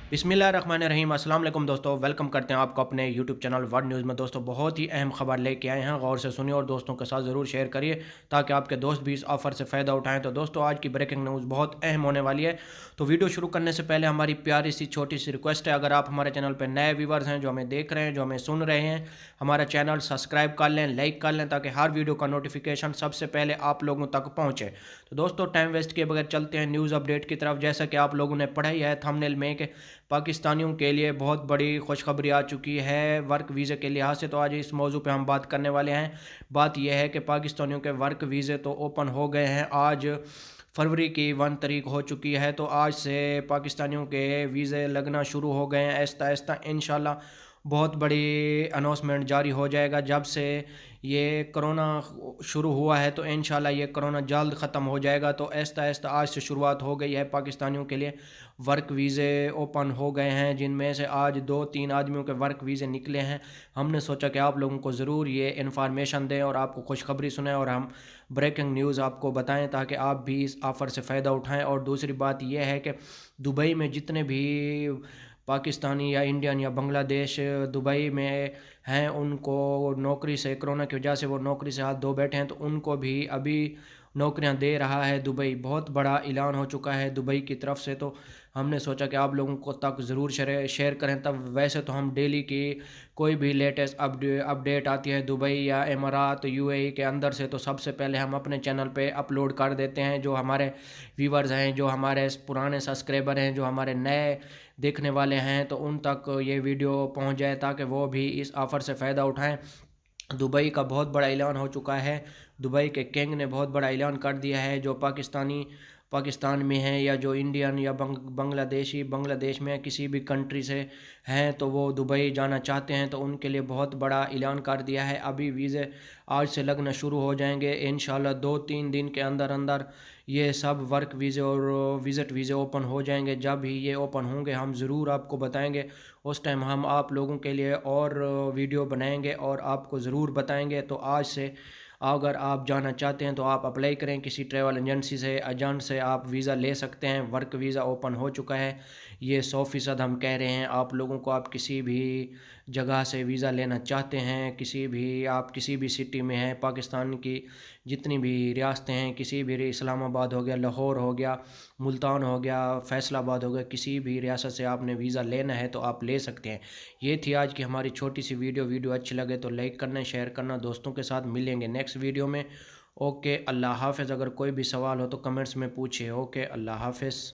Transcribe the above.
बिस्मिल्लाहिर्रहमानिर्रहीम। अस्सलाम वालेकुम दोस्तों, वेलकम करते हैं आपको अपने यूट्यूब चैनल वर्ल्ड न्यूज़ में। दोस्तों बहुत ही अहम खबर लेके आए हैं, गौर से सुनिए और दोस्तों के साथ ज़रूर शेयर करिए ताकि आपके दोस्त भी इस ऑफ़र से फ़ायदा उठाएं। तो दोस्तों आज की ब्रेकिंग न्यूज़ बहुत अहम होने वाली है। तो वीडियो शुरू करने से पहले हमारी प्यारी सी छोटी सी रिक्वेस्ट है, अगर आप हमारे चैनल पर नए व्यूवर्स हैं जो हमें देख रहे हैं, जो हमें सुन रहे हैं, हमारा चैनल सब्सक्राइब कर लें, लाइक कर लें ताकि हर वीडियो का नोटिफिकेशन सबसे पहले आप लोगों तक पहुँचे। तो दोस्तों टाइम वेस्ट किए बगैर चलते हैं न्यूज़ अपडेट की तरफ। जैसा कि आप लोगों ने पढ़ा ही है थंबनेल में कि पाकिस्तानियों के लिए बहुत बड़ी खुशखबरी आ चुकी है वर्क वीज़े के लिहाज से। तो आज इस मौजू पे हम बात करने वाले हैं। बात यह है कि पाकिस्तानियों के वर्क वीज़े तो ओपन हो गए हैं। आज फरवरी की 1 तारीख हो चुकी है, तो आज से पाकिस्तानियों के वीज़े लगना शुरू हो गए हैं आहिस्ता आहिस्ता। इंशाल्लाह बहुत बड़ी अनाउंसमेंट जारी हो जाएगा। जब से ये कोरोना शुरू हुआ है तो इंशाल्लाह ये कोरोना जल्द ख़त्म हो जाएगा। तो आहिस्ता आहिस्ता आज से शुरुआत हो गई है। पाकिस्तानियों के लिए वर्क वीज़े ओपन हो गए हैं, जिनमें से आज 2-3 आदमियों के वर्क वीज़े निकले हैं। हमने सोचा कि आप लोगों को ज़रूर ये इन्फॉर्मेशन दें और आपको खुशखबरी सुनाएं और हम ब्रेकिंग न्यूज़ आपको बताएं ताकि आप भी इस ऑफ़र से फ़ायदा उठाएं। और दूसरी बात यह है कि दुबई में जितने भी पाकिस्तानी या इंडियन या बांग्लादेश दुबई में हैं, उनको नौकरी से कोरोना की वजह से वो नौकरी से हाथ धो बैठे हैं, तो उनको भी अभी नौकरियां दे रहा है दुबई। बहुत बड़ा ऐलान हो चुका है दुबई की तरफ से। तो हमने सोचा कि आप लोगों को तक ज़रूर शेयर करें। तब वैसे तो हम डेली की कोई भी लेटेस्ट अपडेट आती है दुबई या इमारात यूएई के अंदर से, तो सबसे पहले हम अपने चैनल पे अपलोड कर देते हैं। जो हमारे व्यूवर्स हैं, जो हमारे पुराने सब्सक्राइबर हैं, जो हमारे नए देखने वाले हैं, तो उन तक ये वीडियो पहुंच जाए ताकि वो भी इस ऑफ़र से फ़ायदा उठाएं। दुबई का बहुत बड़ा ऐलान हो चुका है। दुबई के किंग ने बहुत बड़ा ऐलान कर दिया है। जो पाकिस्तानी पाकिस्तान में हैं या जो इंडियन या बांग्लादेशी बांग्लादेश में किसी भी कंट्री से हैं, तो वो दुबई जाना चाहते हैं, तो उनके लिए बहुत बड़ा ऐलान कर दिया है। अभी वीज़े आज से लगना शुरू हो जाएंगे इंशाल्लाह। 2-3 दिन के अंदर अंदर ये सब वर्क वीज़े और विज़िट वीज़े ओपन हो जाएंगे। जब ही ये ओपन होंगे हम ज़रूर आपको बताएंगे। उस टाइम हम आप लोगों के लिए और वीडियो बनाएंगे और आपको ज़रूर बताएंगे। तो आज से अगर आप जाना चाहते हैं तो आप अप्लाई करें किसी ट्रैवल एजेंसी से, एजेंट से आप वीज़ा ले सकते हैं। वर्क वीज़ा ओपन हो चुका है, ये 100% हम कह रहे हैं आप लोगों को। आप किसी भी जगह से वीज़ा लेना चाहते हैं, आप किसी भी सिटी में हैं, पाकिस्तान की जितनी भी रियासतें हैं, किसी भी इस्लामाबाद हो गया, लाहौर हो गया, मुल्तान हो गया, फैसलाबाद हो गया, किसी भी रियासत से आपने वीज़ा लेना है तो आप ले सकते हैं। ये थी आज की हमारी छोटी सी वीडियो अच्छी लगे तो लाइक करना, शेयर करना, दोस्तों के साथ। मिलेंगे नेक्स्ट वीडियो में। ओके, अल्लाह हाफ़िज़। अगर कोई भी सवाल हो तो कमेंट्स में पूछिए। ओके, अल्लाह हाफ़िज़।